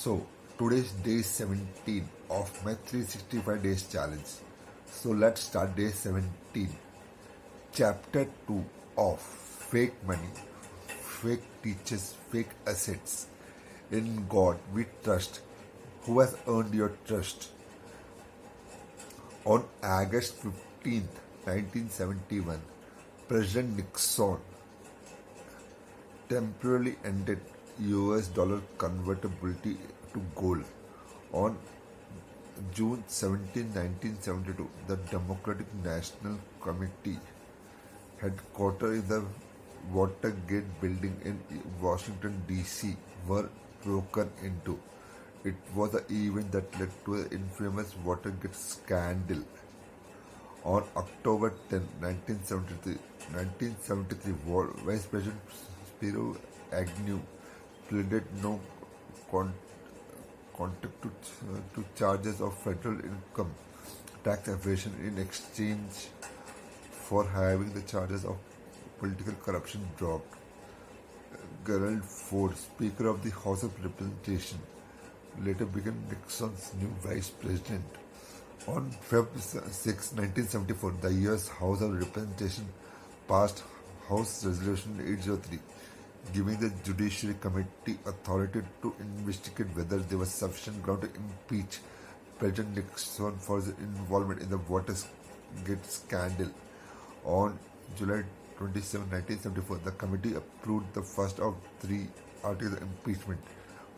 So, today's day 17 of my 365 days challenge. So, let's start day 17. Chapter 2 of Fake Money, Fake Teachers, Fake Assets. In God we trust. Who has earned your trust? On August 15th, 1971, President Nixon temporarily ended US dollar convertibility to gold. On June 17, 1972, the Democratic National Committee, headquartered in the Watergate building in Washington, D.C., were broken into. It was the event that led to the infamous Watergate scandal. On October 10, 1973, Vice President Spiro Agnew pleaded no contact to charges of federal income tax evasion in exchange for having the charges of political corruption dropped. Gerald Ford, Speaker of the House of Representation, later became Nixon's new vice president. On February 6, 1974, the U.S. House of Representation passed House Resolution 803, giving the Judiciary Committee authority to investigate whether there was sufficient ground to impeach President Nixon for his involvement in the Watergate scandal. On July 27, 1974, the committee approved the first of three articles of impeachment,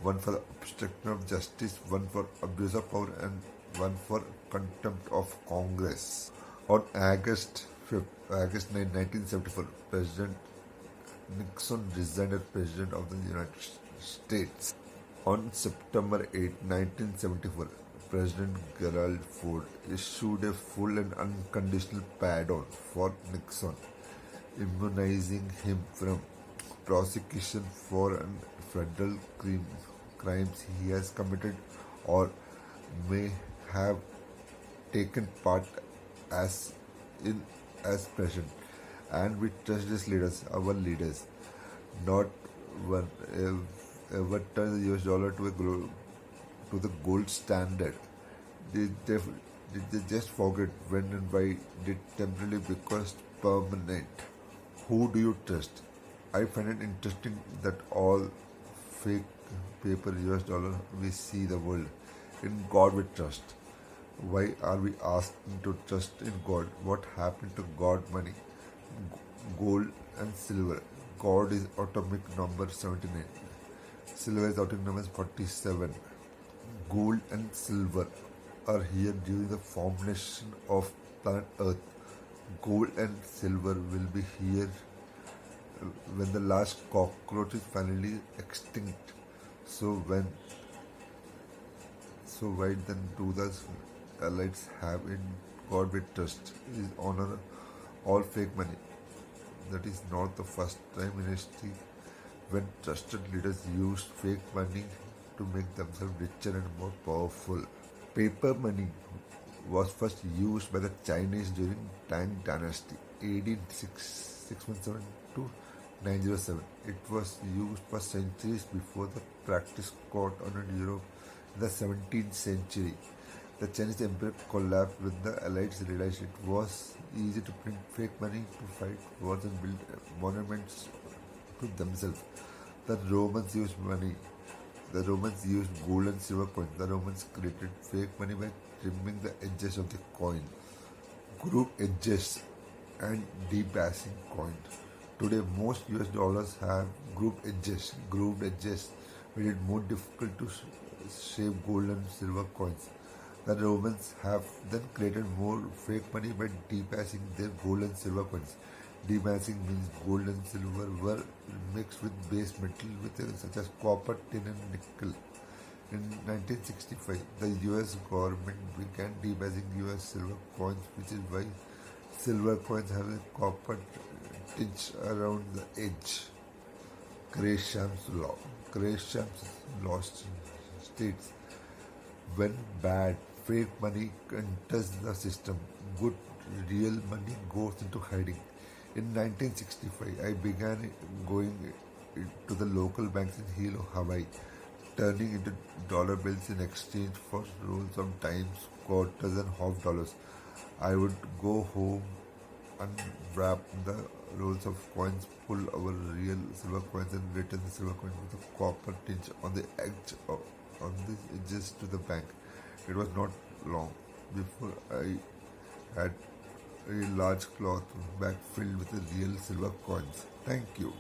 one for obstruction of justice, one for abuse of power, and one for contempt of Congress. On August 9, 1974, President Nixon resigned as President of the United States. On September 8, 1974, President Gerald Ford issued a full and unconditional pardon for Nixon, immunizing him from prosecution for federal crimes he has committed or may have taken part as president. And we trust these leaders, our leaders, not one ever turn the US dollar to the gold standard. Did they just forget when and why did temporarily because permanent? Who do you trust? I find it interesting that all fake paper US dollar we see the world. In God we trust. Why are we asking to trust in God? What happened to God money? Gold and silver. God is atomic number 79. Silver is atomic number 47. Gold and silver are here during the formation of planet Earth. Gold and silver will be here when the last cockroach is finally extinct. So why then do the elites have in God we trust? Is honor all fake money. That is not the first time in history when trusted leaders used fake money to make themselves richer and more powerful. Paper money was first used by the Chinese during Tang Dynasty, AD 617 to 907. It was used for centuries before the practice caught on in Europe in the 17th century. The Chinese empire collapsed when the elites realized it was easy to print fake money to fight wars and build monuments to themselves. The Romans used money. The Romans used gold and silver coins. The Romans created fake money by trimming the edges of the coin, grooved edges, and debasing coin. Today, most US dollars have grooved edges, made it more difficult to shape gold and silver coins. The Romans have then created more fake money by depassing their gold and silver coins. Depassing means gold and silver were mixed with base metals such as copper, tin, and nickel. In 1965, the US government began depassing US silver coins, which is why silver coins have a copper tinge around the edge. Gresham's law. Gresham's law states when bad fake money enters the system, good real money goes into hiding. In 1965, I began going to the local banks in Hilo, Hawaii, turning into dollar bills in exchange for rolls of dimes, quarters, and half dollars. I would go home, unwrap the rolls of coins, pull our real silver coins, and return the silver coins with a copper tinge on the edges to the bank. It was not long before I had a large cloth bag filled with the real silver coins. Thank you.